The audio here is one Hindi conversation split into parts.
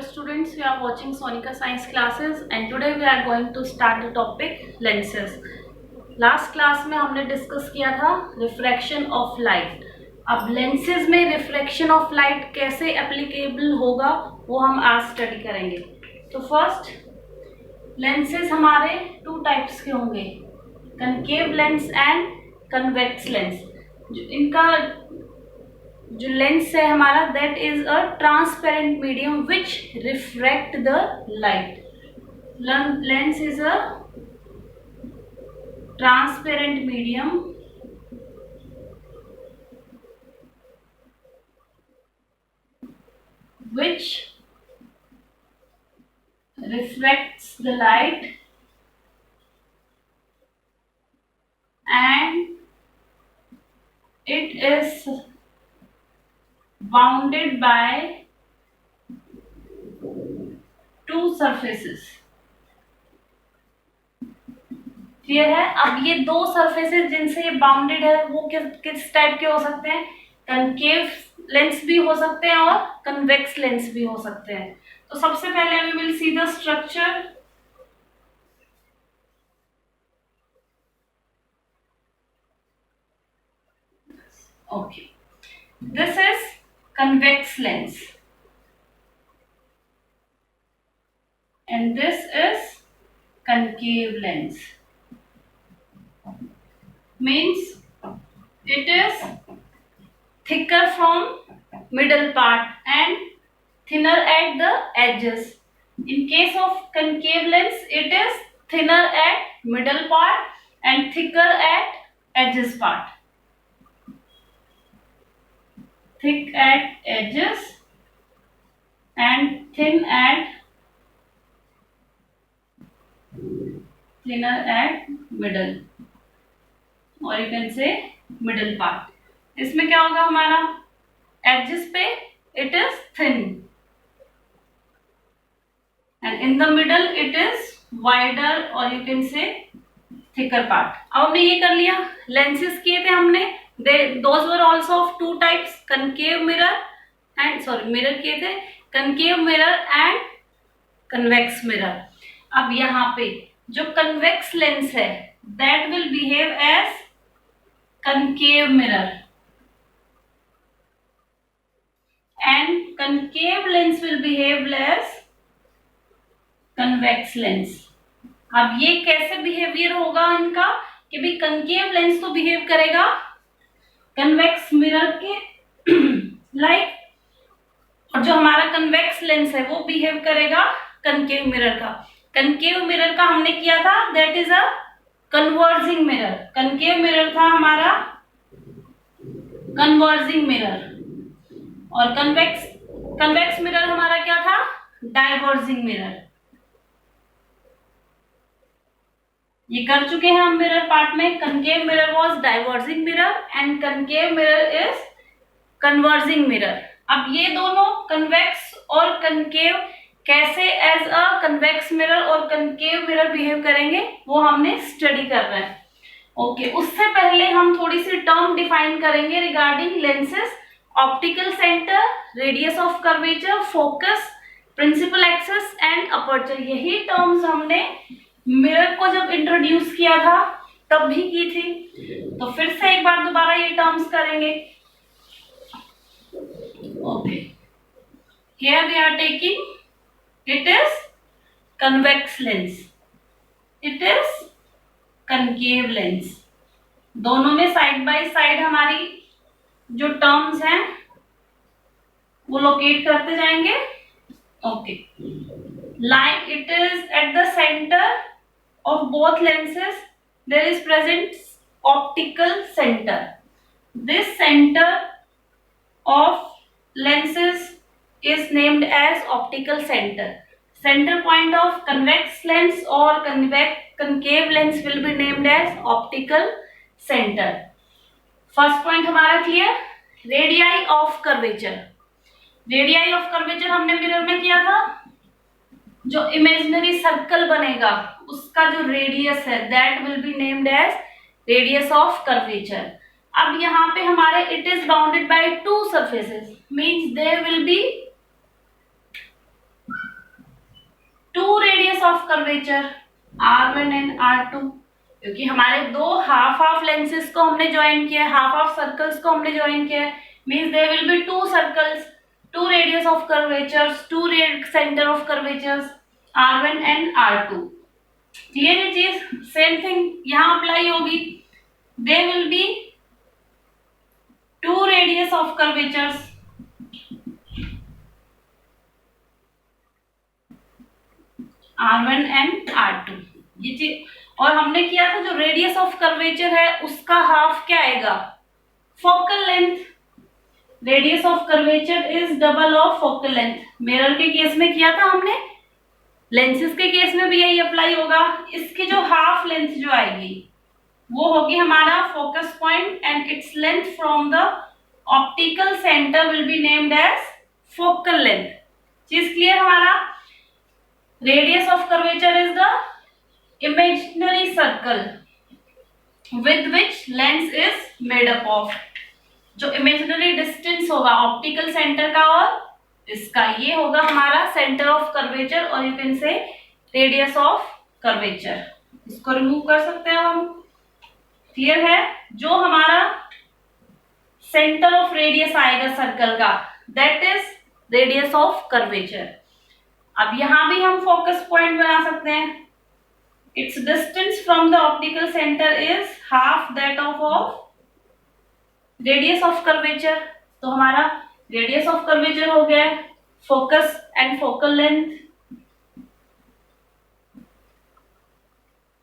students, we are watching Sonika science classes and today we are going to start the topic lenses. Last class में हमने डिस्कस किया था रिफ्रैक्शन ऑफ लाइट. अब लेंसेज में रिफ्लेक्शन ऑफ लाइट कैसे एप्लीकेबल होगा वो हम आज स्टडी करेंगे. तो फर्स्ट, लेंसेज हमारे टू टाइप्स के होंगे, concave lens and convex lens. इनका जो लेंस है हमारा, that is a transparent medium which refract the light. Lens is a transparent medium which refracts the light and it is bounded by two surfaces. Clear है. अब ये दो सरफेसेस जिनसे ये बाउंडेड है वो किस टाइप के हो सकते हैं? कनकेव लेंस भी हो सकते हैं और कन्वेक्स लेंस भी हो सकते हैं. तो सबसे पहले we will see the structure. Okay, this is convex lens and this is concave lens. Means it is thicker from middle part and thinner at the edges. In case of concave lens, it is thinner at middle part and thicker at edges part. Thick at edges and thinner at middle, or you can say middle part. इसमें क्या होगा हमारा? एजेस पे it is thin and in the middle it is wider, और you can say thicker part. अब हमने ये कर लिया. लेंसेज किए थे हमने, those were also of two types, concave mirror and mirror किए थे, concave mirror and convex mirror. अब यहाँ पे जो कन्वेक्स लेंस है that will behave as concave mirror and concave lens will behave as convex lens. अब ये कैसे बिहेवियर होगा इनका कि भाई कंकेव लेंस तो बिहेव करेगा कन्वेक्स मिरर के लाइक, और जो हमारा कन्वेक्स लेंस है वो बिहेव करेगा कनकेव मिरर का. कनकेव मिरर का हमने किया था that is a converging mirror. Concave mirror था हमारा कन्वर्जिंग मिरर और कन्वेक्स मिरर हमारा क्या था? Diverging mirror. ये कर चुके हैं हम मिरर पार्ट में. Concave mirror was diverging mirror and concave mirror is converging mirror. अब ये दोनों कन्वेक्स और कनकेव कैसे एज अ कन्वेक्स मिरर और कनकेव मिरर बिहेव करेंगे वो हमने स्टडी कर रहे हैं. ओके, उससे पहले हम थोड़ी सी टर्म डिफाइन करेंगे regarding lenses. Optical centre, radius of curvature, focus, principal axis and aperture. यही टर्म्स हमने मिरर को जब इंट्रोड्यूस किया था तब भी की थी. तो फिर से एक बार दोबारा ये टर्म्स करेंगे. Okay, here we are taking, it is convex lens, it is concave lens. दोनों में साइड बाय साइड हमारी जो टर्म्स हैं वो लोकेट करते जाएंगे. Okay, like it is at the centre of both lenses there is present optical centre. This centre of lenses is named as optical center. Center point of convex lens or concave lens will be named as optical center. First point हमारा clear. Radii of curvature. Radii of curvature हमने मिरर में किया था. जो इमेजिनरी सर्कल बनेगा उसका जो रेडियस है that will be named as radius of curvature. अब यहाँ पे हमारे it is bounded by two surfaces, means there will be two radius of curvature R1 and R2, क्योंकि हमारे दो हाफ हाफ लेंसेज को हमने ज्वाइन किया है, हाफ हाफ सर्कल्स को हमने ज्वाइन किया है, means there will be two circles, two radius of curvatures, two centre of curvatures R1 and R2। Clear है चीज? सेम थिंग यहां अप्लाई होगी, there will be two radius of curvatures R1 and R2, ये चीज। और हमने किया था जो रेडियस ऑफ कर्वेचर है उसका हाफ क्या आएगा? Focal length. Radius of curvature is double of focal length. Mirror के केस में किया था हमने, लेंसेज के केस में भी यही अप्लाई होगा। इसकी जो हाफ लेंथ जो आएगी वो होगी हमारा focus point and its length from the optical centre will be named as focal length. चीज क्लियर? हमारा radius of curvature is the imaginary circle with which lens is made up of। जो imaginary distance होगा ऑप्टिकल सेंटर का और इसका, ये होगा हमारा सेंटर ऑफ कर्वेचर, और यू कैन से रेडियस ऑफ कर्वेचर। इसको रिमूव कर सकते हैं हम। क्लियर है? जो हमारा सेंटर ऑफ रेडियस आएगा सर्कल का, that is radius of curvature. अब यहां भी हम फोकस पॉइंट बना सकते हैं। Its distance from the optical center is half that of radius of curvature। तो हमारा radius of curvature हो गया focus and focal length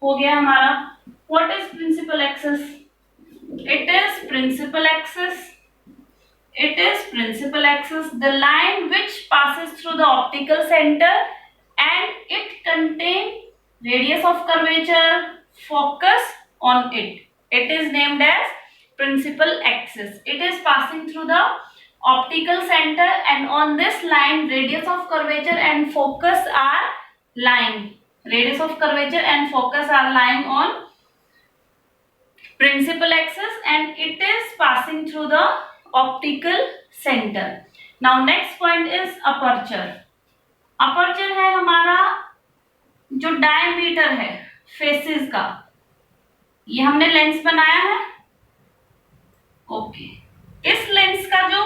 हो गया हमारा। What is principal axis? It is principal axis। It is principal axis, the line which passes through the optical center and it contains radius of curvature, focus on it. It is named as principal axis. It is passing through the optical center and on this line radius of curvature and focus are lying. Radius of curvature and focus are lying on principal axis and it is passing through the optical center. Now next point is aperture. Aperture है हमारा जो डायमीटर है फेसेस का, ये हमने लेंस बनाया है। ओके, इस लेंस का जो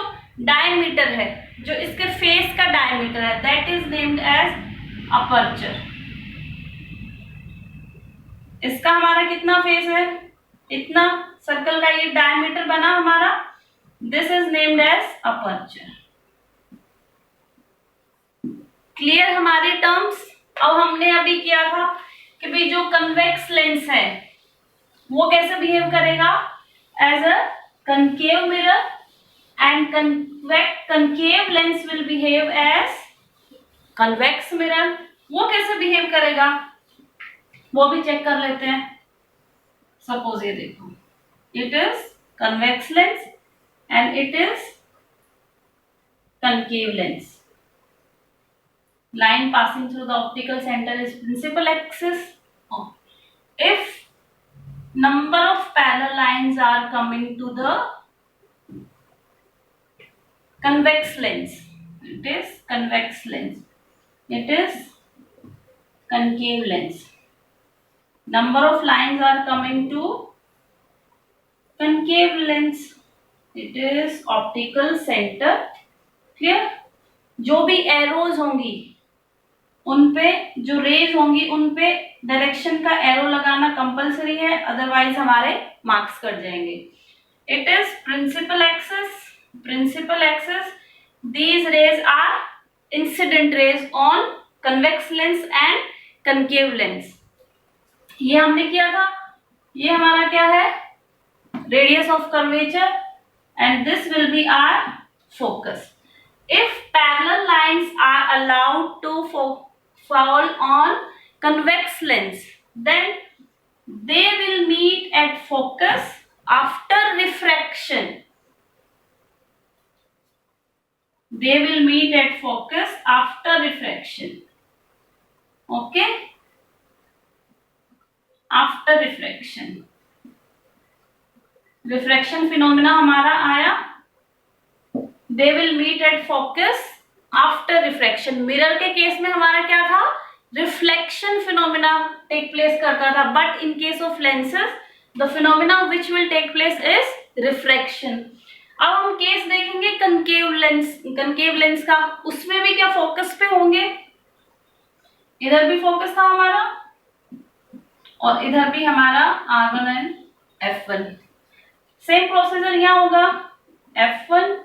डायमीटर है, जो इसके फेस का डायमीटर है, that is named as aperture. इसका हमारा कितना फेस है? इतना सर्कल का ये डायमीटर बना हमारा, this is named as aperture. Clear हमारे टर्म्स? अब हमने अभी किया था कि भाई जो कन्वेक्स लेंस है वो कैसे बिहेव करेगा? As a concave mirror and concave lens will behave as convex mirror. वो कैसे बिहेव करेगा वो भी चेक कर लेते हैं। सपोज ये देखो, it is convex lens and it is concave lens. Line passing through the optical center is principal axis. If number of parallel lines are coming to the convex lens, it is convex lens. It is concave lens. Number of lines are coming to concave lens. It is optical center. Clear? जो भी एरोज होंगी उनपे, जो रेज होंगी उनपे डायरेक्शन का एरो लगाना कंपलसरी है, अदरवाइज हमारे मार्क्स कट जाएंगे। It is principal axis. Principal axis, these rays are incident rays on convex lens and concave lens. ये हमने किया था। ये हमारा क्या है? Radius of curvature and this will be our focus. If parallel lines are allowed to fall on convex lens, then they will meet at focus after refraction. They will meet at focus after refraction. Okay? After refraction. Refraction phenomena हमारा आया। They will meet at focus after refraction. Mirror के केस में हमारा क्या था रिफ्लेक्शन फिनोमिना टेक प्लेस करता था, but in case of lenses the phenomena which will take place is refraction. अब हम केस देखेंगे कनकेव लेंस का, उसमें भी क्या फोकस पे होंगे, इधर भी फोकस था हमारा और इधर भी हमारा R1 and F1। Same procedure यहाँ होगा, F1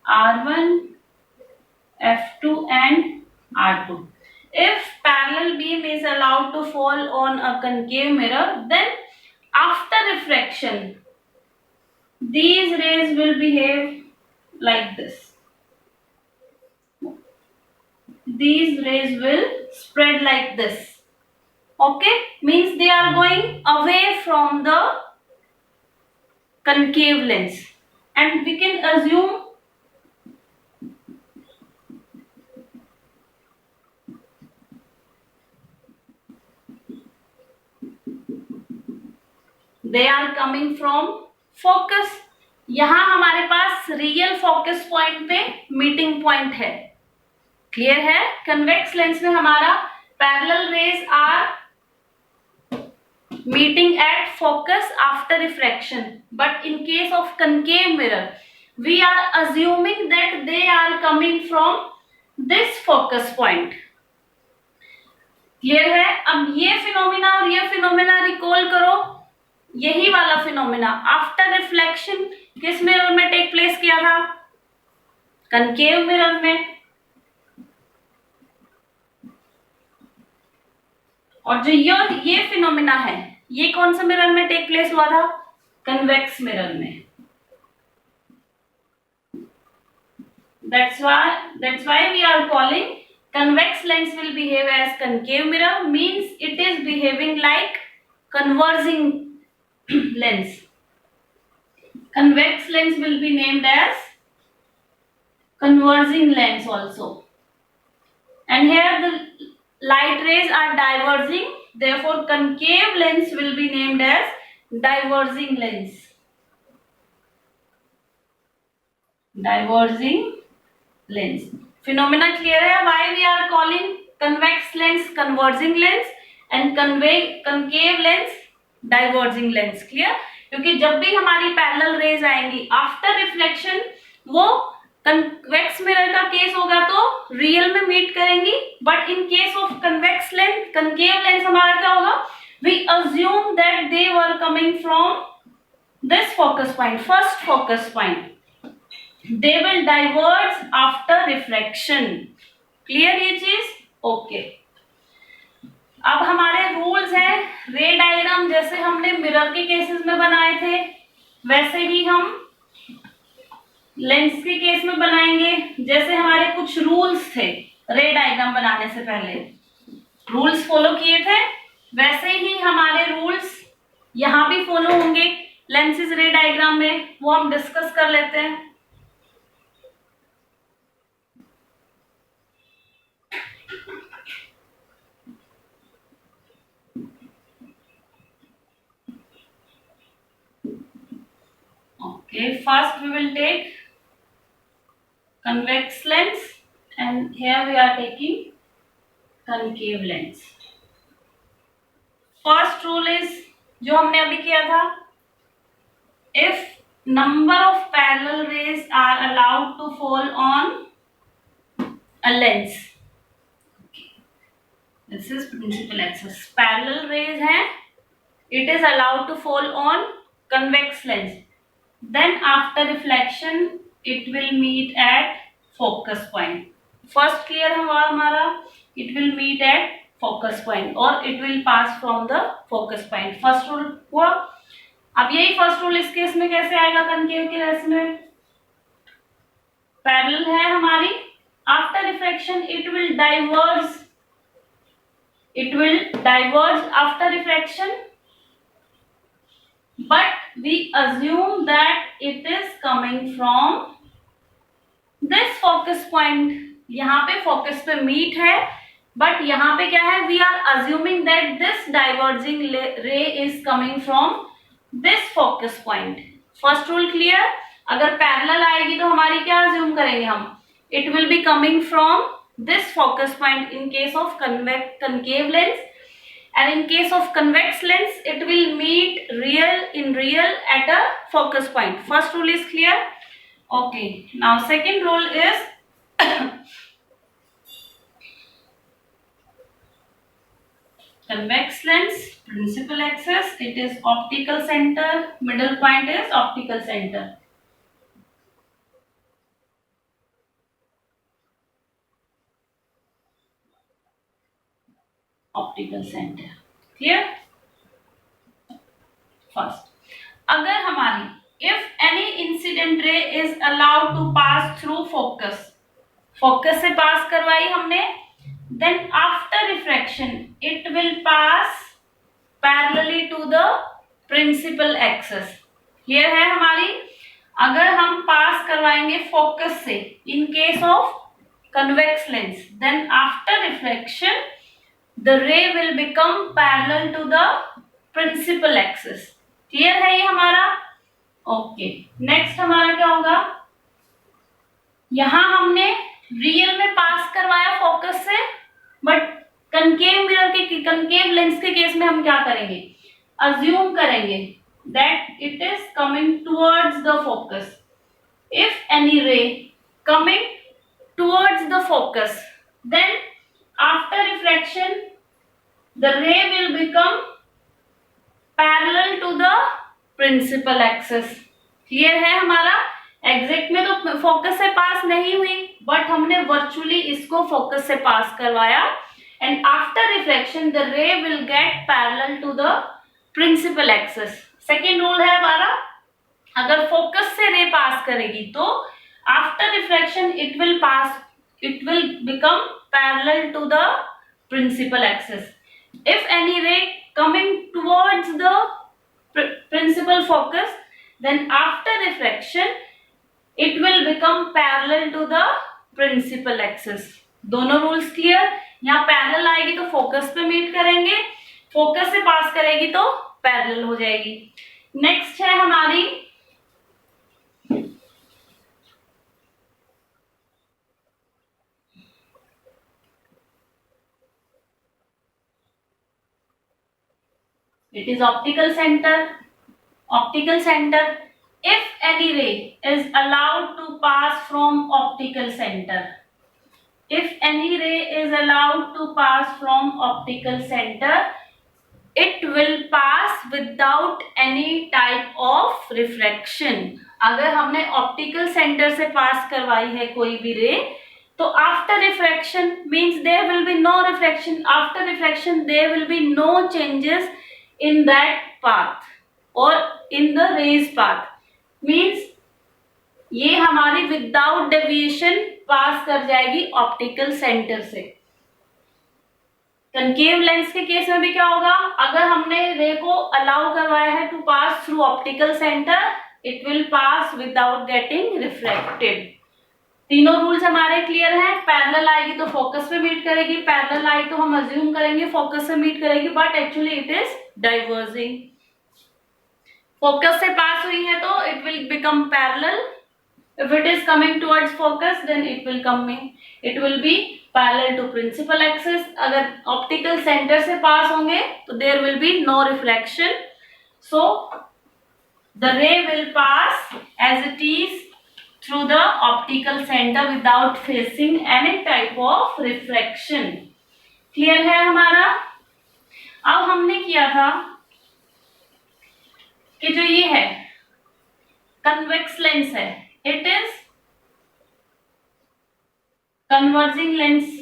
R1 F2 and R2। If parallel beam is allowed to fall on a concave mirror, then after refraction these rays will behave like this. These rays will spread like this. Okay, means they are going away from the concave lens, and we can assume they are coming from focus। यहां हमारे पास रियल फोकस पॉइंट पे मीटिंग पॉइंट है, क्लियर है। कन्वेक्स लेंस में हमारा parallel rays are meeting at focus after refraction, but in case of concave mirror we are assuming that they are coming from this focus point। Clear है। अब ये फिनोमिना और ये फिनोमिना रिकॉल करो, यही वाला फिनोमिना आफ्टर रिफ्लेक्शन किस मिरर में टेक प्लेस किया था, कनकेव मिरर में। और जो ये फिनोमिना है ये कौन सा मिरर में टेक प्लेस हुआ था, कन्वेक्स मिरर में। That's why we are calling convex lens will behave as concave mirror, means it is behaving like converging lens। Convex lens will be named as converging lens also, and here the light rays are diverging, therefore concave lens will be named as diverging lens। Diverging lens phenomena clear है। why we are calling convex lens converging lens and concave lens diverging lens, clear। क्योंकि जब भी हमारी पैरेलल रेज आएंगी आफ्टर रिफ्लेक्शन वो कन्वेक्स मिरर का केस होगा तो रियल में मीट करेंगी, but in case of convex lens concave lens हमारा क्या होगा, we assume that they were coming from this focus point, first focus point, they will diverge after reflection. Clear ये चीज, ओके। अब हमारे रूल्स हैं, रे डायग्राम जैसे हमने मिरर के केसेस में बनाए थे वैसे ही हम लेंस के केस में बनाएंगे। जैसे हमारे कुछ रूल्स थे रे डायग्राम बनाने से पहले, रूल्स फॉलो किए थे, वैसे ही हमारे रूल्स यहां भी फॉलो होंगे लेंसेज रे डायग्राम में, वो हम डिस्कस कर लेते हैं। Okay, first we will take convex lens and here we are taking concave lens। First rule is जो हमने अभी किया था, if number of parallel rays are allowed to fall on a lens, okay, this is principal axis, parallel rays हैं, it is allowed to fall on convex lens, then after reflection it will meet at focus point। first clear हुआ हमारा, it will meet at focus point और it will pass from the focus point। first rule हुआ। अब यही first rule इस केस में कैसे आएगा, कनकेव के केस में पैरेलल है हमारी, after reflection it will diverge after reflection, but we assume that it is coming from this focus point। यहाँ पे फोकस पे मीट है, बट यहाँ पे क्या है, we are assuming that this diverging ray is coming from this focus point। first rule clear। अगर पैरेलल आएगी तो हमारी क्या assume करेंगे हम, it will be coming from this focus point in case of concave lens, and in case of convex lens it will meet real at a focus point. First rule is clear? Okay, now second rule is convex lens, principal axis, it is optical center, middle point is optical center. Optical center. Clear? First, अगर हमारी if any incident ray is allowed to pass through focus, focus से पास करवाई हमने, then after refraction it will pass parallelly to the principal axis. Clear है हमारी? अगर हम पास करवाएंगे फोकस से in case of convex lens, then after refraction the ray will become parallel to the principal axis. Clear है ये हमारा? ओके, नेक्स्ट हमारा क्या होगा? यहां हमने रियल में पास करवाया फोकस से, बट कंकेव लेंस के केस में हम क्या करेंगे? अज्यूम करेंगे that it is coming towards the focus. If any ray coming towards the focus, then after refraction the ray will become parallel to the principal axis. Clear है हमारा? एग्जैक्ट में तो फोकस से पास नहीं हुई, बट हमने वर्चुअली इसको फोकस से पास करवाया, and after reflection the ray will get parallel to the principal axis. Second rule है हमारा, अगर फोकस से रे पास करेगी तो after reflection it will become parallel to the principal axis. If any ray coming towards the principal focus, then after refraction it will become parallel to the principal axis. दोनों रूल्स क्लियर? यहाँ पैरेलल आएगी तो फोकस पे मीट करेंगे, फोकस से पास करेगी तो पैरेलल हो जाएगी. नेक्स्ट है हमारी it is optical center. Optical center, if any ray is allowed to pass from optical center, if any ray is allowed to pass from optical center, it will pass without any type of refraction. अगर हमने ऑप्टिकल सेंटर से पास करवाई है कोई भी रे, तो after refraction means there will be no refraction. After refraction there will be no changes in that path or in the rays path. means ये हमारी विदाउट डेविएशन पास कर जाएगी ऑप्टिकल सेंटर से. कनकेव लेंस के केस में भी क्या होगा? अगर हमने रे को अलाउ करवाया है to pass through optical centre, it will pass without getting refracted. तीनों रूल्स हमारे क्लियर हैं. पैरेलल आएगी तो फोकस पे मीट करेगी, पैरेलल आई तो हम अज्यूम करेंगे फोकस से मीट करेगी, but actually it is diverging. Focus से पास हुई है तो it will become parallel. If it is coming towards focus then it will be parallel to principal axis. अगर ऑप्टिकल सेंटर से पास होंगे तो there will be no reflection, so the ray will pass as it is through the optical center without facing any type of refraction. Clear है हमारा? अब हमने किया था कि जो ये है कन्वेक्स लेंस है, it is converging lens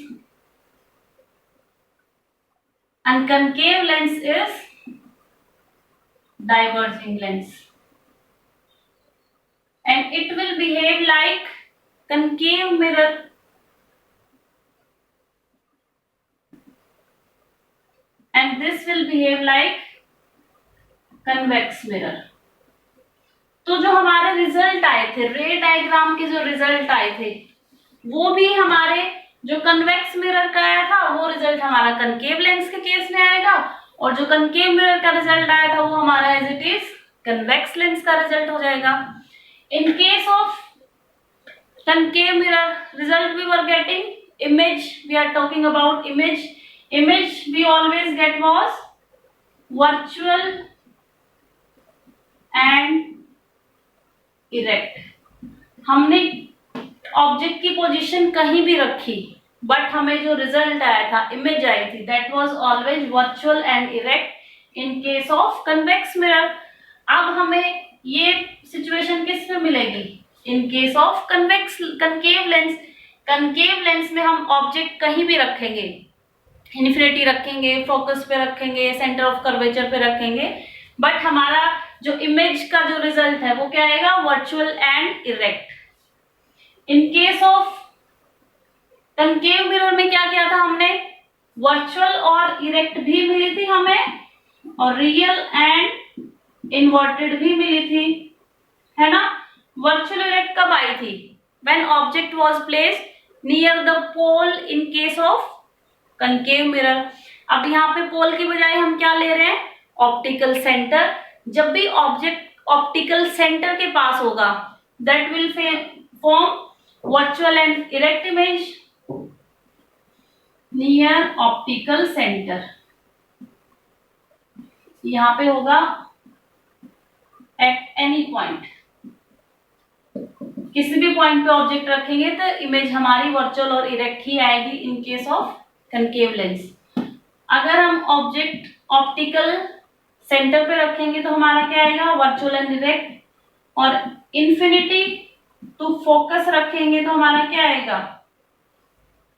and concave lens is diverging lens, and it will behave like concave mirror. And this will behave like convex mirror. तो जो हमारे रिजल्ट आए थे, रे डायग्राम के जो रिजल्ट आए थे, वो भी हमारे जो कन्वेक्स मिरर का आया था वो रिजल्ट हमारा कनकेव लेंस के केस में आएगा, और जो कनकेव मिरर का रिजल्ट आया था वो हमारा as it is convex lens का रिजल्ट हो जाएगा. In case of concave mirror, result we were getting image, we are talking about image we always get was virtual and erect. हमने ऑब्जेक्ट की पोजीशन कहीं भी रखी, बट हमें जो रिजल्ट आया था, इमेज आई थी, that was always virtual and erect in case of convex mirror. अब हमें ये सिचुएशन किस में मिलेगी? इन case of concave lens. Concave lens में हम ऑब्जेक्ट कहीं भी रखेंगे, इन्फिनिटी रखेंगे, फोकस पे रखेंगे, सेंटर ऑफ कर्वेचर पे रखेंगे, बट हमारा जो इमेज का जो रिजल्ट है वो क्या आएगा? Virtual and erect. In case of concave mirror में क्या किया था हमने? वर्चुअल और इरेक्ट भी मिली थी हमें, और रियल एंड इन्वर्टेड भी मिली थी, है ना. वर्चुअल इरेक्ट कब आई थी? When object was placed near the pole in case of concave mirror. अब यहाँ पे पोल की बजाय हम क्या ले रहे हैं? Optical centre. जब भी ऑब्जेक्ट ऑप्टिकल सेंटर के पास होगा, that will form virtual and erect image near optical centre. यहां पे होगा एट एनी पॉइंट, किसी भी पॉइंट पे ऑब्जेक्ट रखेंगे तो इमेज हमारी वर्चुअल और इरेक्ट ही आएगी इन केस ऑफ कनकेव लेंस. अगर हम ऑब्जेक्ट ऑप्टिकल सेंटर पे रखेंगे तो हमारा क्या आएगा? Virtual and erect. और इन्फिनिटी टू फोकस रखेंगे तो हमारा क्या आएगा?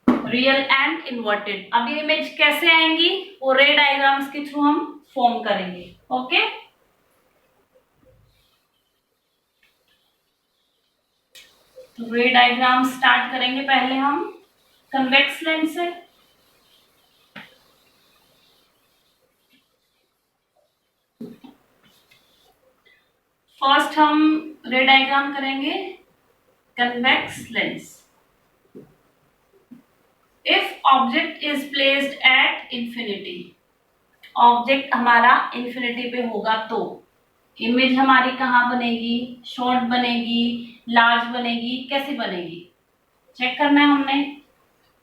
Real and inverted. अब ये इमेज कैसे आएंगी? वो रे डायग्राम्स के थ्रू हम फॉर्म करेंगे. ओके, तो रे डायग्राम स्टार्ट करेंगे पहले हम कन्वेक्स लेंस से. फर्स्ट हम रे डायग्राम करेंगे convex lens. If object is placed at infinity, object हमारा इंफिनिटी पे होगा तो इमेज हमारी कहाँ बनेगी? शॉर्ट बनेगी, लार्ज बनेगी, कैसी बनेगी? चेक करना है हमने.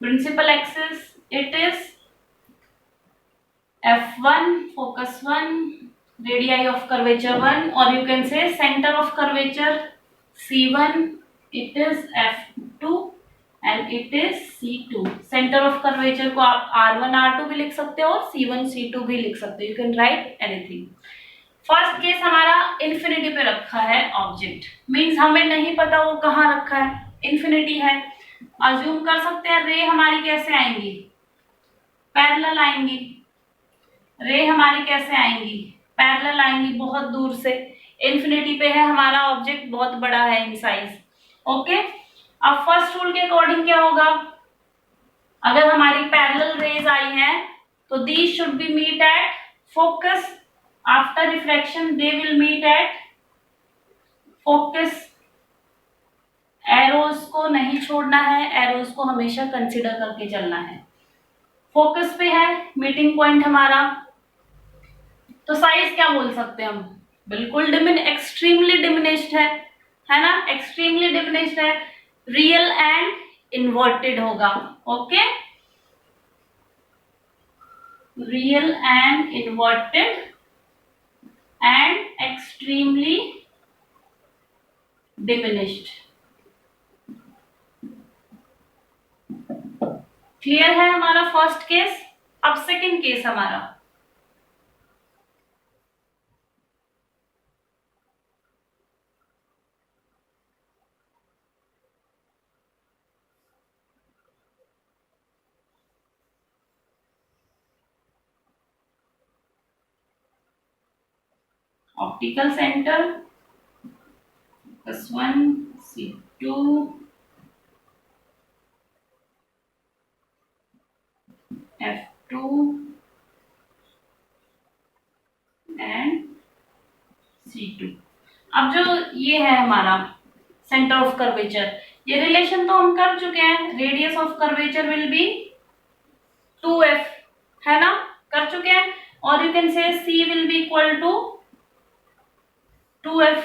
Principal axis it is f1, focus 1, radii of curvature 1, or you can say center of curvature c1, it is f2 and it is c2. center of curvature को आप r1 r2 भी लिख सकते हो और c1 c2 भी लिख सकते हो. you can write anything. First case हमारा इंफिनिटी पे रखा है ऑब्जेक्ट, मीन्स हमें नहीं पता वो कहाँ रखा है, इंफिनिटी है. अज्यूम कर सकते हैं रे हमारी कैसे आएंगी? पैरेलल आएंगी. रे हमारी कैसे आएंगी? पैरेलल आएंगी, बहुत दूर से. इंफिनिटी पे है हमारा ऑब्जेक्ट, बहुत बड़ा है इन साइज. ओके, अब फर्स्ट रूल के अकॉर्डिंग क्या होगा? अगर हमारी पैरेलल रेज आई हैं तो these should be meet at focus. After refraction they will meet at focus. Arrows को नहीं छोड़ना है, एरोज को हमेशा कंसीडर करके चलना है. फोकस पे है मीटिंग पॉइंट हमारा, तो साइज क्या बोल सकते हैं हम? बिल्कुल एक्सट्रीमली डिमिनिश्ड है ना, एक्सट्रीमली डिमिनिश्ड है. रियल एंड इन्वर्टेड होगा. Okay, real and inverted and extremely diminished. Clear है हमारा फर्स्ट केस. अब सेकंड केस हमारा optical centre +1 C2 F2 and C2. अब जो ये है हमारा सेंटर ऑफ कर्वेचर, ये रिलेशन तो हम कर चुके हैं. Radius of curvature will be 2f, है ना, कर चुके हैं. और you can say C will be equal to 2f,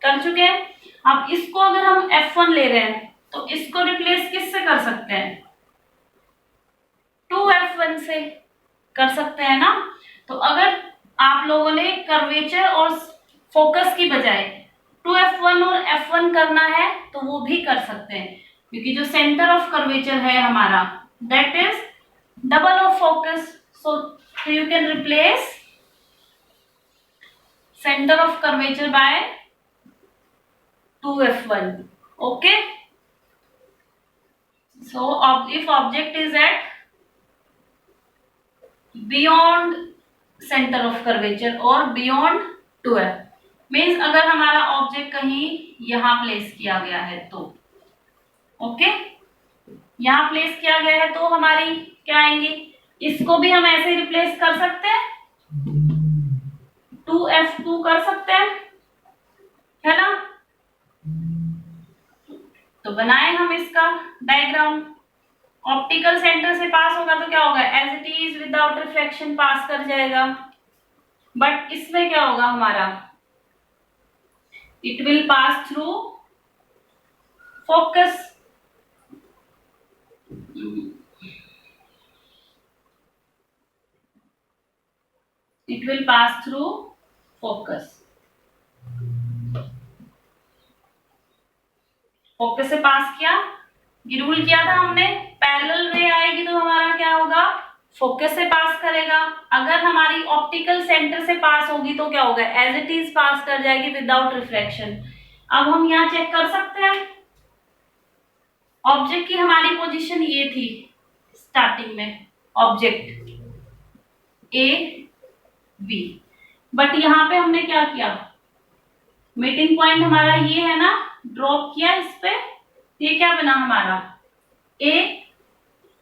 कर चुके हैं. अब इसको अगर हम f1 ले रहे हैं तो इसको रिप्लेस किससे कर सकते हैं? 2f1 से कर सकते हैं ना। तो अगर आप लोगों ने कर्वेचर और फोकस की बजाय 2f1 और f1 करना है तो वो भी कर सकते हैं, क्योंकि जो सेंटर ऑफ कर्वेचर है हमारा that is double of focus, so you can replace center of curvature by 2f1. Okay, so if object is at beyond center of curvature or beyond 2f, means अगर हमारा ऑब्जेक्ट कहीं यहां प्लेस किया गया है तो ओके, यहां प्लेस किया गया है तो हमारी क्या आएंगी, इसको भी हम ऐसे रिप्लेस कर सकते हैं, 2f2 कर सकते हैं, है ना। तो बनाए हम इसका डायग्राम। ऑप्टिकल सेंटर से पास होगा तो क्या होगा, as it is without reflection pass कर जाएगा। बट इसमें क्या होगा हमारा, it will pass through focus. It will pass through focus. Focus से पास किया, ये रूल किया था हमने, पैरेलल रे आएगी तो हमारा क्या होगा, फोकस से पास करेगा। अगर हमारी ऑप्टिकल सेंटर से पास होगी तो क्या होगा, एज इट इज पास कर जाएगी विदाउट रिफ्लेक्शन। अब हम यहाँ चेक कर सकते हैं, ऑब्जेक्ट की हमारी पोजीशन ये थी स्टार्टिंग में, ऑब्जेक्ट ए बी, बट यहाँ पे हमने क्या किया, मीटिंग पॉइंट हमारा ये है ना, ड्रॉप किया इस पे, ये क्या बना हमारा ए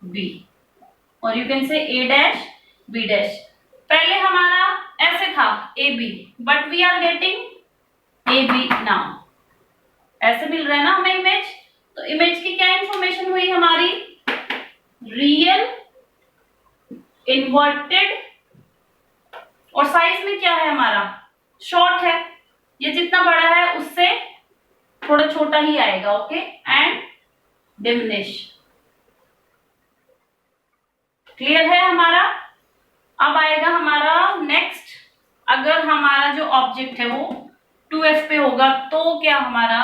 बी, और you can say A dash B dash. पहले हमारा ऐसे था A B, but we are getting A B now, ऐसे मिल रहा है ना हमें इमेज। तो इमेज की क्या इंफॉर्मेशन हुई हमारी, रियल, इन्वर्टेड, और साइज में क्या है हमारा, शॉर्ट है, ये जितना बड़ा है उससे थोड़ा छोटा ही आएगा। ओके, एंड डिमिनिश, क्लियर है हमारा। अब आएगा हमारा नेक्स्ट, अगर हमारा जो ऑब्जेक्ट है वो 2f पे होगा तो क्या हमारा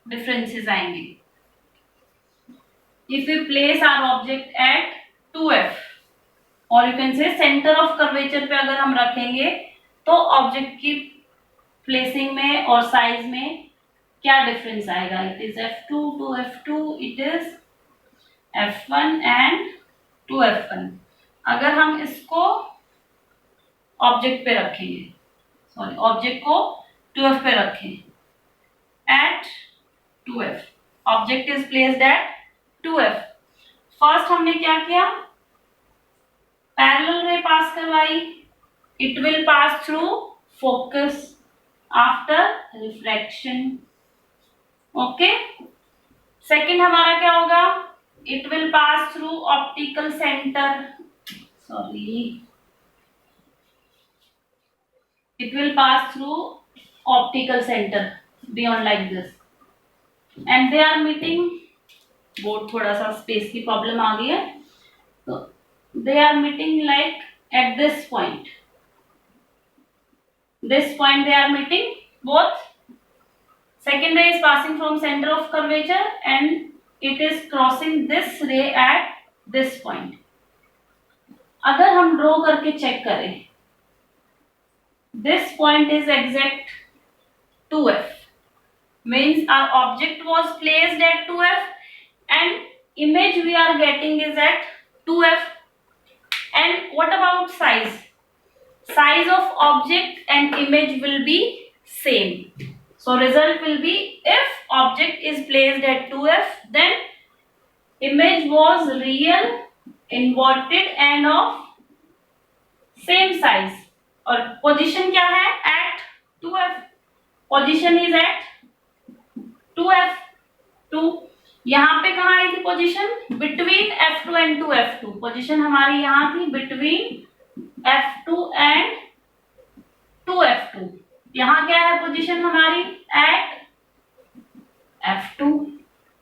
डिफरेंसेस आएंगे। If you place our object at 2f, और you can say centre of curvature पे अगर हम रखेंगे तो ऑब्जेक्ट की प्लेसिंग में और साइज में क्या डिफरेंस आएगा, it is f2 to f2, it is f1 and 2f1। अगर हम इसको ऑब्जेक्ट पे रखेंगे, सॉरी ऑब्जेक्ट को 2f पे रखें at 2f, object is placed at 2f। First हमने क्या किया, पैरेलल रे पास करवाई, it will pass through focus after refraction. Okay, second हमारा क्या होगा, it will pass through optical centre, sorry it will pass through optical center beyond like this, and they are meeting, board थोड़ा सा स्पेस की प्रॉब्लम आ गई है, तो they are meeting like at this point they are meeting both, second ray is passing from center of curvature and it is crossing this ray at this point। अगर हम ड्रॉ करके चेक करें, this point is exact 2f, means our object was placed at 2f and image we are getting is at 2f। and what about size, size of object and image will be same, so result will be if object is placed at 2f then image was real, inverted and of same size, और पोजीशन क्या है eight 2f, position is eight 2f2। यहाँ पे कहाँ आई थी position, between f2 and 2f2, position हमारी यहाँ थी बिटवीन f2 एंड 2f2। यहाँ क्या है पोजीशन हमारी एट f2।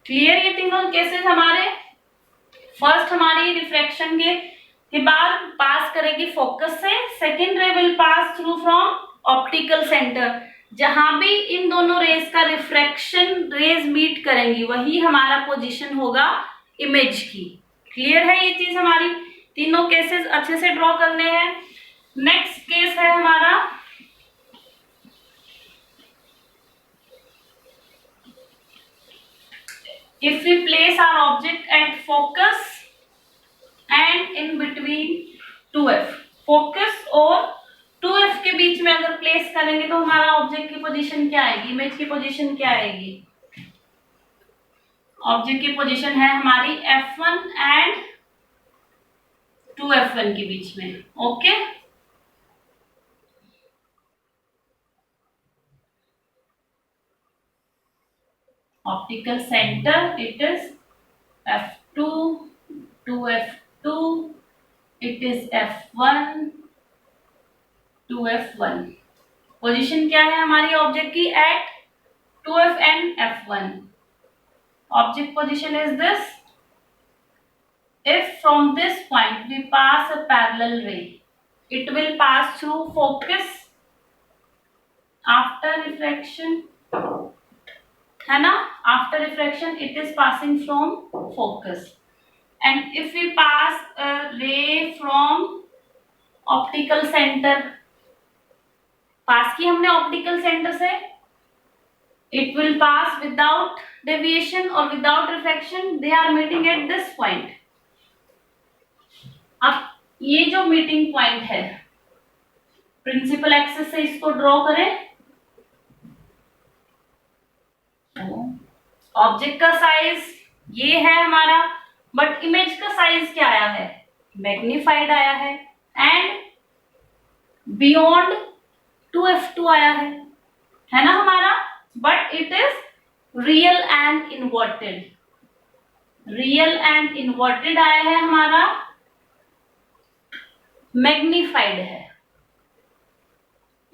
क्लियर, ये तीनों केसेस हमारे, फर्स्ट हमारी रिफ्रैक्शन के के बाद पास करेगी फोकस से, सेकेंड रे will pass through from optical centre. जहां भी इन दोनों रेज का रिफ्रैक्शन रेज मीट करेंगी वही हमारा पोजीशन होगा इमेज की। क्लियर है ये चीज हमारी? तीनों केसेस अच्छे से ड्रॉ करने हैं। नेक्स्ट केस है हमारा if we place our object at focus and in between 2f, focus और 2f के बीच में अगर प्लेस करेंगे तो हमारा ऑब्जेक्ट की पोजीशन क्या आएगी, इमेज की पोजीशन क्या आएगी? ऑब्जेक्ट की पोजीशन है हमारी f1 एंड 2f1 के बीच में। Okay, optical centre it is f2 2f2, it is f1 2f1। Position क्या है हमारी ऑब्जेक्ट की? At 2f and f1। Object position is this. If from this point we pass a parallel ray, it will pass through focus after refraction, है ना? After refraction it is passing from focus, and if we pass a ray from optical center, पास की हमने ऑप्टिकल सेंटर से, it will pass without deviation or without refraction, they are meeting at this point। अब ये जो मीटिंग पॉइंट है प्रिंसिपल एक्सिस से इसको ड्रॉ करें। ऑब्जेक्ट का साइज ये है हमारा, बट इमेज का साइज क्या आया है? मैग्नीफाइड आया है, एंड बियॉन्ड 2f2 आया है ना हमारा, but it is real and inverted. Real and inverted आया है हमारा, मैग्नीफाइड है।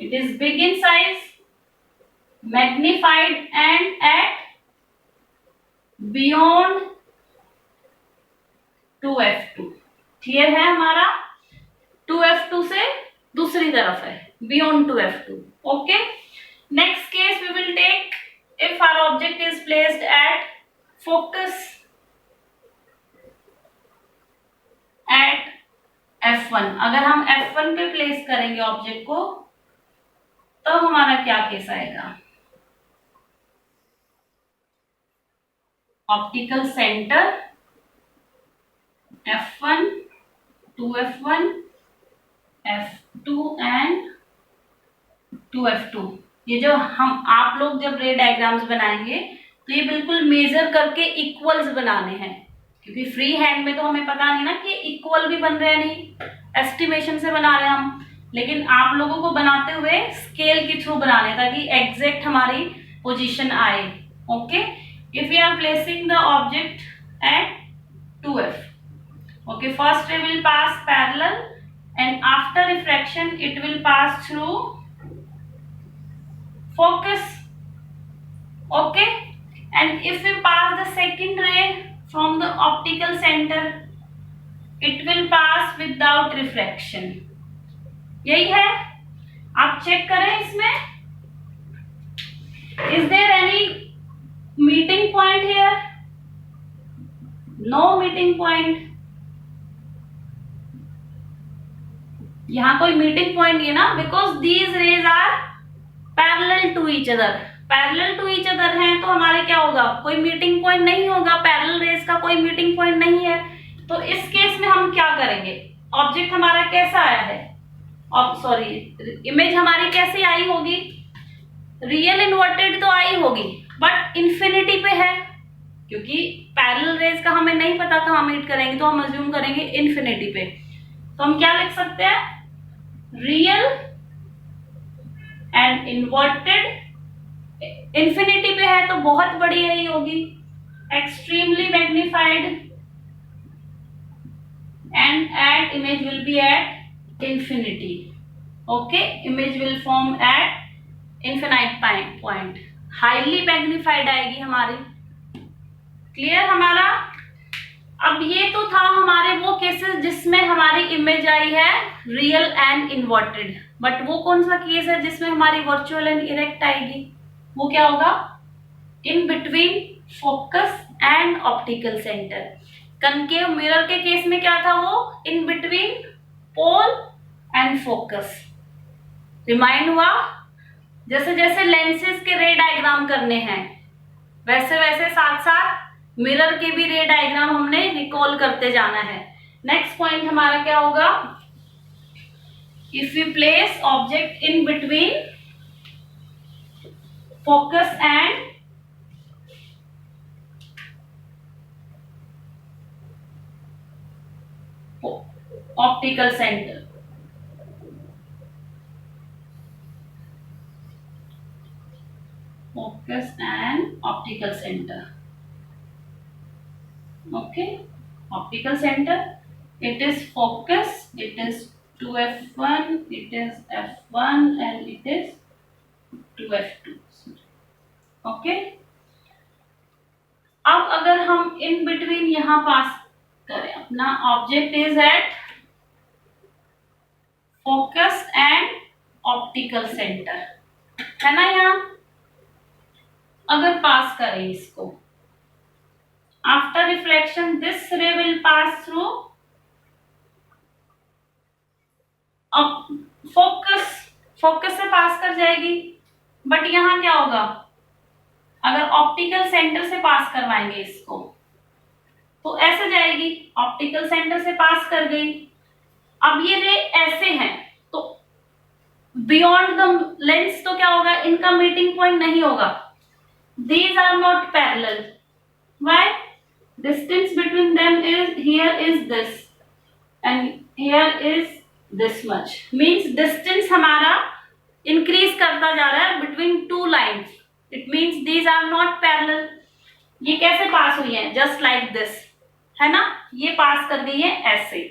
It is big in size, magnified and at beyond 2f2। Clear है हमारा? 2f2 से दूसरी तरफ है, beyond 2f2। Okay, next case we will take if our object is placed at focus at f1। अगर हम f1 पे प्लेस करेंगे ऑब्जेक्ट को तो हमारा क्या केस आएगा? Optical centre f1 2f1 f2 and 2f2। ये जो हम आप लोग जब रे डायग्राम्स बनाएंगे तो ये बिल्कुल मेजर करके इक्वल्स बनाने हैं, क्योंकि फ्री हैंड में तो हमें पता नहीं ना कि इक्वल भी बन रहे हैं, नहीं एस्टिमेशन से बना रहे हैं हम, लेकिन आप लोगों को बनाते हुए स्केल के थ्रू बनाने ताकि एग्जैक्ट हमारी पोजीशन आए। Okay, if we are placing the object at 2f, okay, first ray will pass parallel and after refraction it will pass through focus. Okay, and if we pass the second ray from the optical center it will pass without refraction। यही है, आप चेक करें इसमें, is there any meeting point here? No meeting point। यहां कोई मीटिंग पॉइंट नहीं है ना, because these rays are parallel to each other. Parallel to each other हैं तो हमारे क्या होगा? कोई मीटिंग पॉइंट नहीं होगा, पैरेलल रेज का कोई मीटिंग पॉइंट नहीं है। तो इस केस में हम क्या करेंगे? ऑब्जेक्ट हमारा कैसा आया है? इमेज हमारी कैसी आई होगी? रियल इन्वर्टेड तो आई होगी, बट इंफिनिटी पे है, क्योंकि पैरेलल रेज का हमें नहीं पता कहाँ मीट करेंगे, तो हम अज्यूम करेंगे इंफिनिटी पे। तो हम क्या लिख सकते हैं? Real and inverted. इंफिनिटी पे है तो बहुत बड़ी है ही होगी, extremely magnified, and at image will be at infinity. Okay, image will form at infinite point, highly magnified आएगी हमारी। क्लियर हमारा? अब ये तो था हमारे वो केसेस जिसमें हमारी इमेज आई है रियल एंड इन्वर्टेड, बट वो कौन सा केस है जिसमें हमारी वर्चुअल एंड इरेक्ट आएगी? वो क्या होगा? In between focus and optical centre. Concave mirror के केस में क्या था? वो in between pole and focus. Remind हुआ? जैसे जैसे लेंसेज के रे डायग्राम करने हैं वैसे वैसे साथ साथ मिरर के भी रे डायग्राम हमने रिकॉल करते जाना है। नेक्स्ट पॉइंट हमारा क्या होगा? If you place object in between focus and optical centre, focus and optical center. Okay, optical center, it is focus, it is 2f1, it is f1 and it is 2f2. Okay, अब अगर हम इन बिटवीन यहां पास करें, अपना object is at focus and optical centre, है ना? यहां अगर पास करें इसको, आफ्टर रिफ्लेक्शन दिस रे विल पास थ्रू फोकस से पास कर जाएगी, बट यहां क्या होगा? अगर ऑप्टिकल सेंटर से पास करवाएंगे इसको तो ऐसे जाएगी, ऑप्टिकल सेंटर से पास कर गई। अब ये रे ऐसे हैं तो बियॉन्ड द लेंस तो क्या होगा? इनका मीटिंग पॉइंट नहीं होगा। These are not parallel. Why? Distance between them is here is this and here is this much. Means distance हमारा increase करता जा रहा है between two lines. It means these are not parallel. ये कैसे पास हुई है? Just like this, है ना? ये पास कर गई है ऐसे।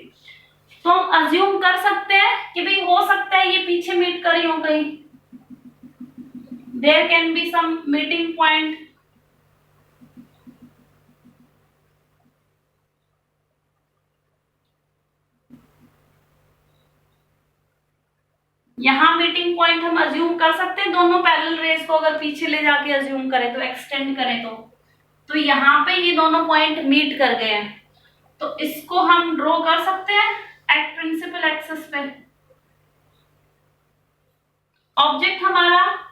तो हम अज्यूम कर सकते हैं कि भाई हो सकता है ये पीछे मीट करी हो गई। There can be some meeting point. यहाँ मीटिंग पॉइंट हम अज्यूम कर सकते हैं, दोनों पैरेलल रेज को अगर पीछे ले जाके अज्यूम करें तो, एक्सटेंड करें तो यहाँ पे ये दोनों पॉइंट मीट कर गए हैं, तो इसको हम ड्रॉ कर सकते हैं एट प्रिंसिपल एक्सिस पे। ऑब्जेक्ट हमारा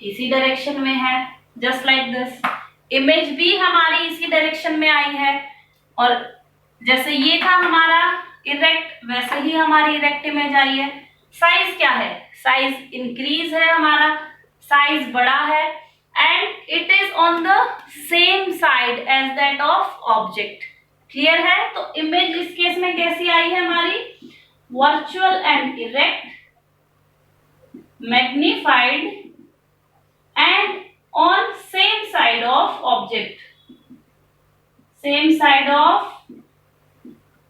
इसी डायरेक्शन में है, जस्ट लाइक दिस। इमेज भी हमारी इसी डायरेक्शन में आई है, और जैसे ये था हमारा इरेक्ट वैसे ही हमारी इरेक्ट इमेज आई है। साइज क्या है? साइज इंक्रीज है, हमारा साइज बड़ा है, and it is on the same side as that of object. Clear है? तो इमेज इस केस में कैसी आई है हमारी? Virtual and erect, magnified and on same side of object, same side of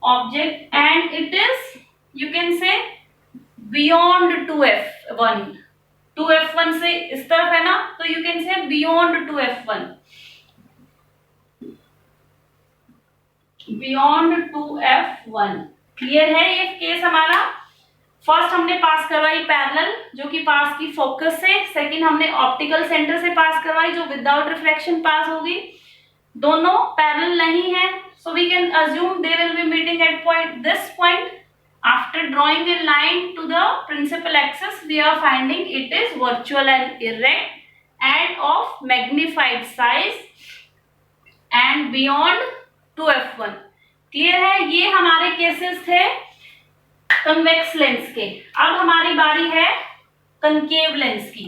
object, and it is, you can say, beyond 2f1. 2f1 से इस तरफ है ना, तो you can say beyond 2f1, beyond 2f1। Clear है? ये केस हमारा फर्स्ट हमने पास करवाई पैरेलल जो कि पास की फोकस से, सेकंड हमने ऑप्टिकल सेंटर से पास करवाई जो विदाउट रिफ्लेक्शन पास होगी। दोनों पैरेलल नहीं है, so we can assume they will be meeting at point this point. After drawing a line to the principal axis we are finding it is virtual and erect and of magnified size and beyond 2f1। Clear है? ये हमारे केसेस थे कन्वेक्स लेंस के। अब हमारी बारी है कनकेव लेंस की।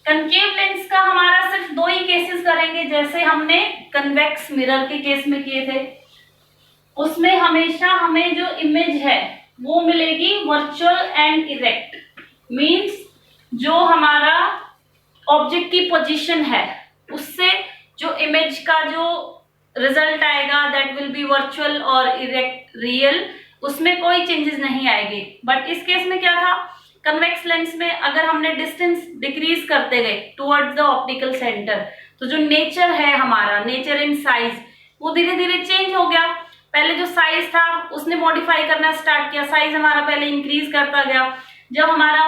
कनकेव लेंस का हमारा सिर्फ दो ही केसेस करेंगे, जैसे हमने कन्वेक्स मिरर के केस में किए थे। उसमें हमेशा हमें जो इमेज है वो मिलेगी वर्चुअल एंड इरेक्ट, मींस जो हमारा ऑब्जेक्ट की पोजीशन है उससे जो इमेज का जो रिजल्ट आएगा दैट विल बी वर्चुअल और इरेक्ट रियल, उसमें कोई चेंजेस नहीं आएगी। बट इस केस में क्या था? कन्वेक्स लेंस में अगर हमने डिस्टेंस डिक्रीज करते गए टुवर्ड्स द ऑप्टिकल सेंटर तो जो नेचर है हमारा, नेचर इन साइज, वो धीरे धीरे चेंज हो गया। पहले जो साइज था उसने मॉडिफाई करना स्टार्ट किया, साइज हमारा पहले इंक्रीज करता गया। जब हमारा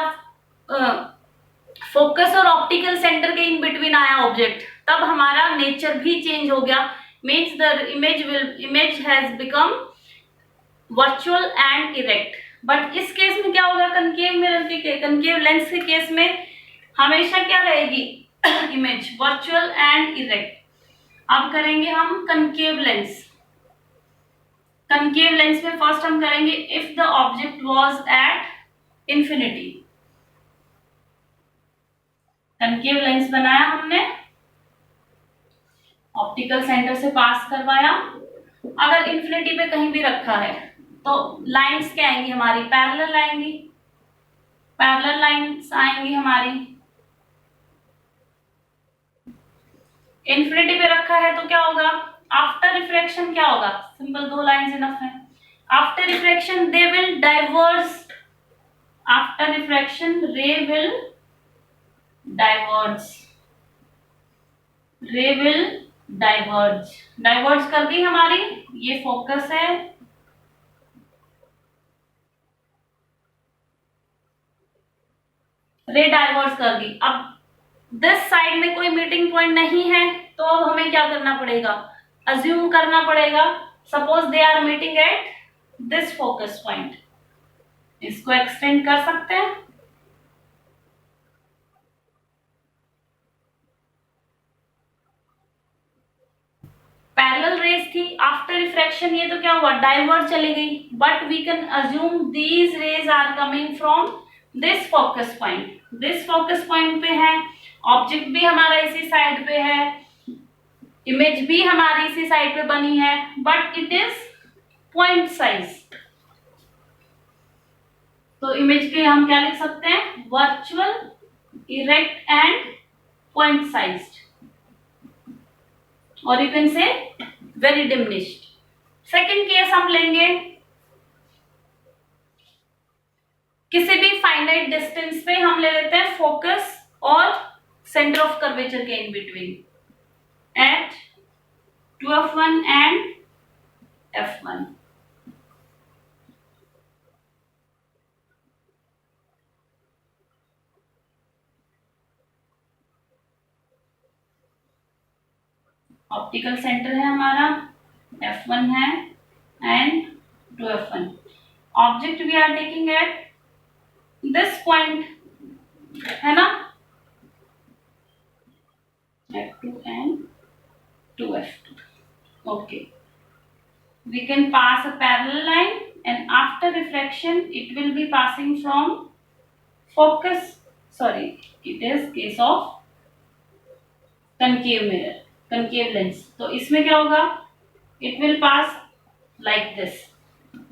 फोकस और ऑप्टिकल सेंटर के इन बिटवीन आया ऑब्जेक्ट, तब हमारा नेचर भी चेंज हो गया। Means the image has become virtual and erect. But इस केस में क्या होगा, कंकेव लेंस के केस में हमेशा क्या रहेगी इमेज वर्चुअल एंड इरेक्ट। अब करेंगे हम कंकेव लेंस। कंकेव लेंस में फर्स्ट हम करेंगे if the object was at infinity. Concave lens बनाया हमने, ऑप्टिकल सेंटर से पास करवाया। अगर इंफिनिटी पे कहीं भी रखा है तो लाइंस क्या आएंगी हमारी, पैरेलल आएंगी, पैरेलल लाइंस आएंगी हमारी। इंफिनिटी पे रखा है तो क्या होगा, आफ्टर रिफ्रैक्शन क्या होगा, सिंपल 2 लाइंस इनफ है। After refraction they will diverge, after refraction रे विल डाइवर्ज, रे विल डाइवर्ज, डाइवर्ज कर दी हमारी, ये फोकस है, रे डाइवर्ज कर दी। अब दिस साइड में कोई मीटिंग पॉइंट नहीं है तो अब हमें क्या करना पड़ेगा, अज्यूम करना पड़ेगा। Suppose they are meeting at this focus point, इसको एक्सटेंड कर सकते हैं। पैरेलल रेज थी, आफ्टर रिफ्रैक्शन ये तो क्या हुआ, डाइवर्ज चली गई। But we can assume these rays are coming from this focus point, this focus point पे है, ऑब्जेक्ट भी हमारा इसी साइड पे है, इमेज भी हमारी इसी साइड पे बनी है, but it is point size. तो इमेज के हम क्या लिख सकते हैं, virtual, erect and point sized, और you can say very diminished. Second case हम लेंगे किसी भी फाइनाइट डिस्टेंस पे, हम ले लेते हैं फोकस और सेंटर ऑफ कर्वेचर के in between at 2f1 and f1। Optical centre है हमारा, f1 है and 2f1। Object we are taking at this point, है ना, f2 and 2f2. Okay, we can pass a parallel line and after refraction it will be passing from focus, sorry, it is case of concave mirror, concave lens। तो इसमें क्या होगा, it will pass like this,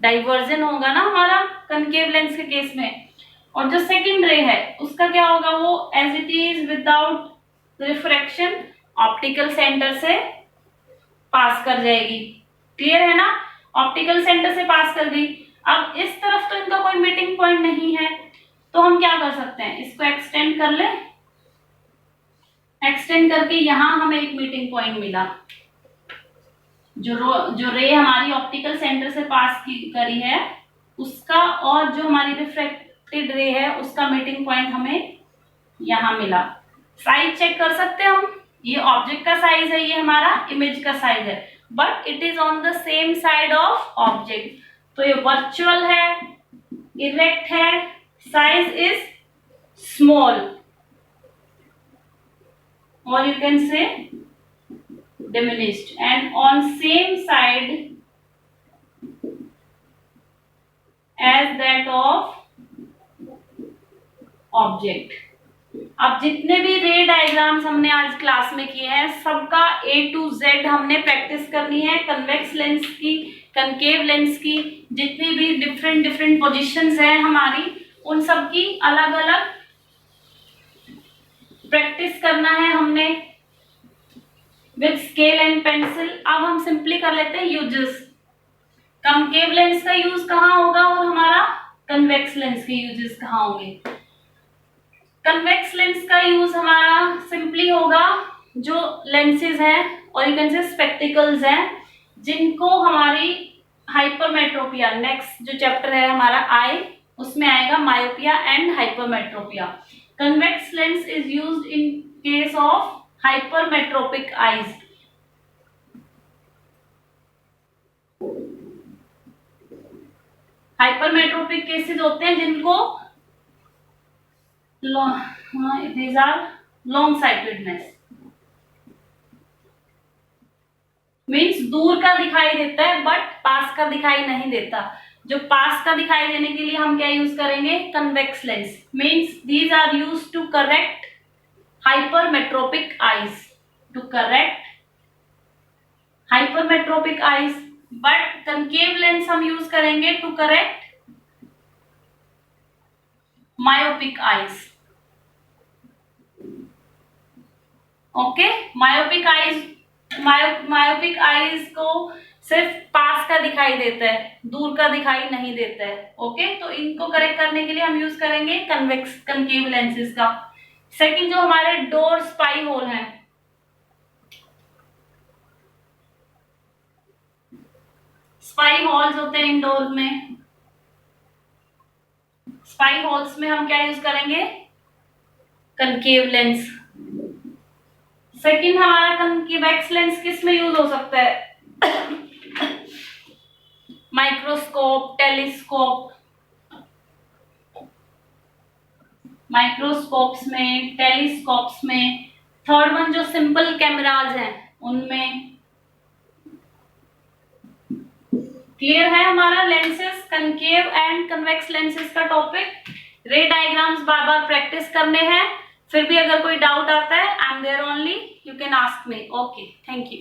diversion होगा ना हमारा concave lens के केस में। और जो सेकेंड रे है उसका क्या होगा, वो as it is without refraction optical centre से पास कर जाएगी। क्लियर है ना, ऑप्टिकल सेंटर से पास कर गई। अब इस तरफ तो इनका कोई मीटिंग पॉइंट नहीं है, तो हम क्या कर सकते हैं, इसको एक्सटेंड कर ले, एक्सटेंड करके यहां हमें एक मीटिंग पॉइंट मिला। जो रे हमारी ऑप्टिकल सेंटर से पास करी है उसका, और जो हमारी रिफ्रैक्टेड रे है उसका मीटिंग पॉइंट हमें यहां मिला। साइज चेक कर सकते हैं हम, ये ऑब्जेक्ट का साइज है, ये हमारा इमेज का साइज है, but it is on the same side of object. तो ये वर्चुअल है, इरेक्ट है, साइज इज स्मॉल, और यू कैन से diminished, and on same side as that of object। अब जितने भी रे डायग्राम्स हमने आज क्लास में किए हैं सबका A to Z हमने प्रैक्टिस करनी है। कन्वेक्स लेंस की, कनकेव लेंस की, जितनी भी डिफरेंट पोजीशंस हैं हमारी, उन सब की अलग अलग प्रैक्टिस करना है हमने विद स्केल एंड पेंसिल। अब हम सिंपली कर लेते हैं यूजेस। कनकेव लेंस का यूज कहाँ होगा और हमारा कन्वेक्स लेंस के यूजेस कहाँ होंगे। कन्वेक्स लेंस का यूज हमारा सिंपली होगा, जो लेंसेज हैं और यू कैन से स्पेक्टिकल्स हैं, जिनको हमारी हाइपरमेट्रोपिया, नेक्स्ट जो चैप्टर है हमारा आई, उसमें आएगा myopia and hypermetropia. Convex lens is used in case of hypermetropic eyes. Hypermetropic cases होते हैं जिनको these are long sightedness, means दूर का दिखाई देता है बट पास का दिखाई नहीं देता। जो पास का दिखाई देने के लिए हम क्या यूज करेंगे, convex lens. Means these are use to correct hypermetropic eyes, to correct hypermetropic eyes. But concave lens हम यूज करेंगे to correct myopic eyes. Okay, myopic eyes को सिर्फ पास का दिखाई देता है, दूर का दिखाई नहीं देता है। ओके, तो इनको करेक्ट करने के लिए हम यूज करेंगे कनकेव लेंसेज का। सेकंड जो हमारे डोर स्पाई होल हैं, स्पाई होल्स होते हैं इंडोर में। स्पाई होल्स में हम क्या यूज करेंगे, कनकेव लेंस। सेकंड हमारा कन्वेक्स लेंस किस में यूज हो सकता है, माइक्रोस्कोप, टेलीस्कोप, माइक्रोस्कोप्स में, टेलीस्कोप्स में। थर्ड वन जो सिंपल कैमराज हैं उनमें। क्लियर है हमारा lenses, concave and convex lenses का टॉपिक। रे डायग्राम्स बार बार प्रैक्टिस करने हैं। फिर भी अगर कोई डाउट आता है, I am there only, you can ask me. Okay, thank you.